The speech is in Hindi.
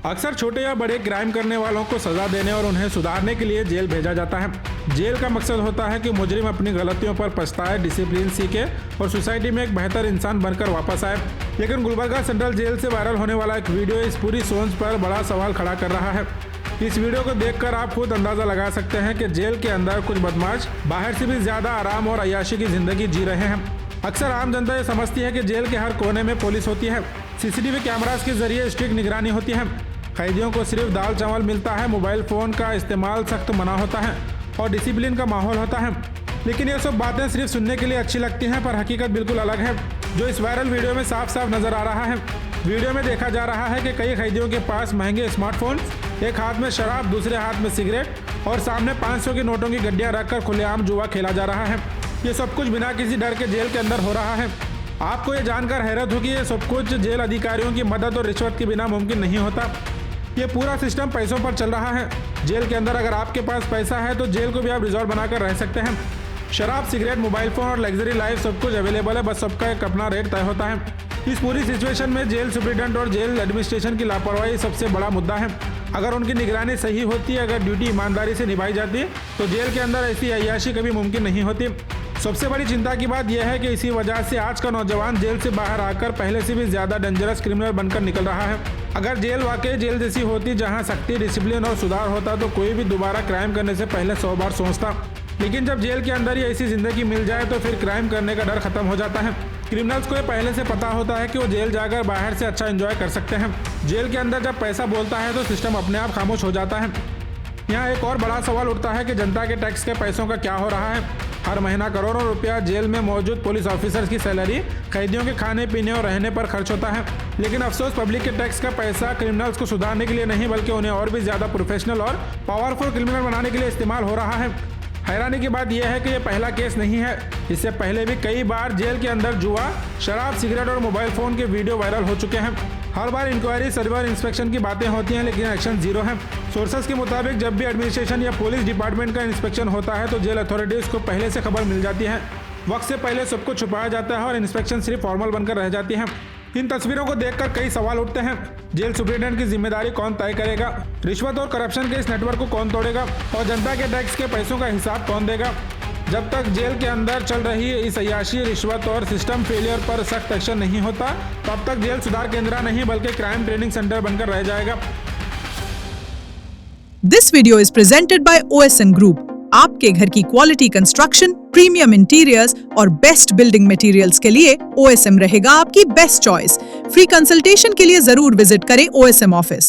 अक्सर छोटे या बड़े क्राइम करने वालों को सजा देने और उन्हें सुधारने के लिए जेल भेजा जाता है। जेल का मकसद होता है कि मुजरिम अपनी गलतियों पर पछताए, डिसिप्लिन सीखे और सोसाइटी में एक बेहतर इंसान बनकर वापस आए। लेकिन गुलबर्गा सेंट्रल जेल से वायरल होने वाला एक वीडियो इस पूरी सोच पर बड़ा सवाल खड़ा कर रहा है। इस वीडियो को देखकर आप खुद अंदाजा लगा सकते हैं कि जेल के अंदर कुछ बदमाश बाहर से भी ज्यादा आराम और अय्याशी की जिंदगी जी रहे हैं। अक्सर आम जनता ये समझती है कि जेल के हर कोने में पुलिस होती है, सीसीटीवी कैमरास के जरिए स्ट्रिक्ट निगरानी होती है, कैदियों को सिर्फ दाल चावल मिलता है, मोबाइल फोन का इस्तेमाल सख्त मना होता है और डिसिप्लिन का माहौल होता है। लेकिन ये सब बातें सिर्फ सुनने के लिए अच्छी लगती हैं, पर हकीकत बिल्कुल अलग है, जो इस वायरल वीडियो में साफ साफ नजर आ रहा है। वीडियो में देखा जा रहा है कि कई कैदियों के पास महंगे स्मार्टफोन, एक हाथ में शराब, दूसरे हाथ में सिगरेट और सामने 500 के नोटों की गड्डियां रखकर खुलेआम जुआ खेला जा रहा है। ये सब कुछ बिना किसी डर के जेल के अंदर हो रहा है। आपको ये जानकर हैरत होगी, ये सब कुछ जेल अधिकारियों की मदद और रिश्वत के बिना मुमकिन नहीं होता। ये पूरा सिस्टम पैसों पर चल रहा है। जेल के अंदर अगर आपके पास पैसा है तो जेल को भी आप रिजॉर्ट बनाकर रह सकते हैं। शराब, सिगरेट, मोबाइल फोन और लग्जरी लाइफ सब कुछ अवेलेबल है, बस सबका एक अपना रेट तय होता है। इस पूरी सिचुएशन में जेल सुप्रिटेंडेंट और जेल एडमिनिस्ट्रेशन की लापरवाही सबसे बड़ा मुद्दा है। अगर उनकी निगरानी सही होती है, अगर ड्यूटी ईमानदारी से निभाई जाती है तो जेल के अंदर ऐसी अय्याशी कभी मुमकिन नहीं होती। सबसे बड़ी चिंता की बात यह है कि इसी वजह से आज का नौजवान जेल से बाहर आकर पहले से भी ज्यादा डेंजरस क्रिमिनल बनकर निकल रहा है। अगर जेल वाकई जेल जैसी होती, जहां सख्ती, डिसिप्लिन और सुधार होता, तो कोई भी दोबारा क्राइम करने से पहले 100 बार सोचता। लेकिन जब जेल के अंदर ही ऐसी जिंदगी मिल जाए तो फिर क्राइम करने का डर खत्म हो जाता है। क्रिमिनल्स को ये पहले से पता होता है कि वो जेल जाकर बाहर से अच्छा एंजॉय कर सकते हैं। जेल के अंदर जब पैसा बोलता है तो सिस्टम अपने आप खामोश हो जाता है। यहाँ एक और बड़ा सवाल उठता है कि जनता के टैक्स के पैसों का क्या हो रहा है। हर महीना करोड़ों रुपया जेल में मौजूद पुलिस ऑफिसर्स की सैलरी, कैदियों के खाने पीने और रहने पर खर्च होता है। लेकिन अफसोस, पब्लिक के टैक्स का पैसा क्रिमिनल्स को सुधारने के लिए नहीं, बल्कि उन्हें और भी ज्यादा प्रोफेशनल और पावरफुल क्रिमिनल बनाने के लिए इस्तेमाल हो रहा है। हैरानी की बात यह है कि ये पहला केस नहीं है। इससे पहले भी कई बार जेल के अंदर जुआ, शराब, सिगरेट और मोबाइल फोन के वीडियो वायरल हो चुके हैं। हर बार इंक्वायरी, सर्वर, इंस्पेक्शन की बातें होती हैं, लेकिन एक्शन जीरो है। सोर्सेस के मुताबिक जब भी एडमिनिस्ट्रेशन या पुलिस डिपार्टमेंट का इंस्पेक्शन होता है तो जेल अथॉरिटीज को पहले से खबर मिल जाती है। वक्त से पहले सब कुछ छुपाया जाता है और इंस्पेक्शन सिर्फ फॉर्मल बनकर रह जाती है। इन तस्वीरों को देखकर कई सवाल उठते हैं। जेल सुप्रिटेंडेंट की जिम्मेदारी कौन तय करेगा? रिश्वत और करप्शन के इस नेटवर्क को कौन तोड़ेगा? और जनता के टैक्स के पैसों का हिसाब कौन देगा? जब तक जेल के अंदर चल रही इस अय्याशी, रिश्वत और सिस्टम फेलियर पर सख्त एक्शन नहीं होता, तब तक जेल सुधार केंद्र नहीं बल्कि क्राइम ट्रेनिंग सेंटर बनकर रह जाएगा। This video is presented by OSN group. आपके घर की क्वालिटी कंस्ट्रक्शन, प्रीमियम इंटीरियर्स और बेस्ट बिल्डिंग मटेरियल्स के लिए OSM रहेगा आपकी बेस्ट चॉइस। फ्री कंसल्टेशन के लिए जरूर विजिट करें OSM ऑफिस।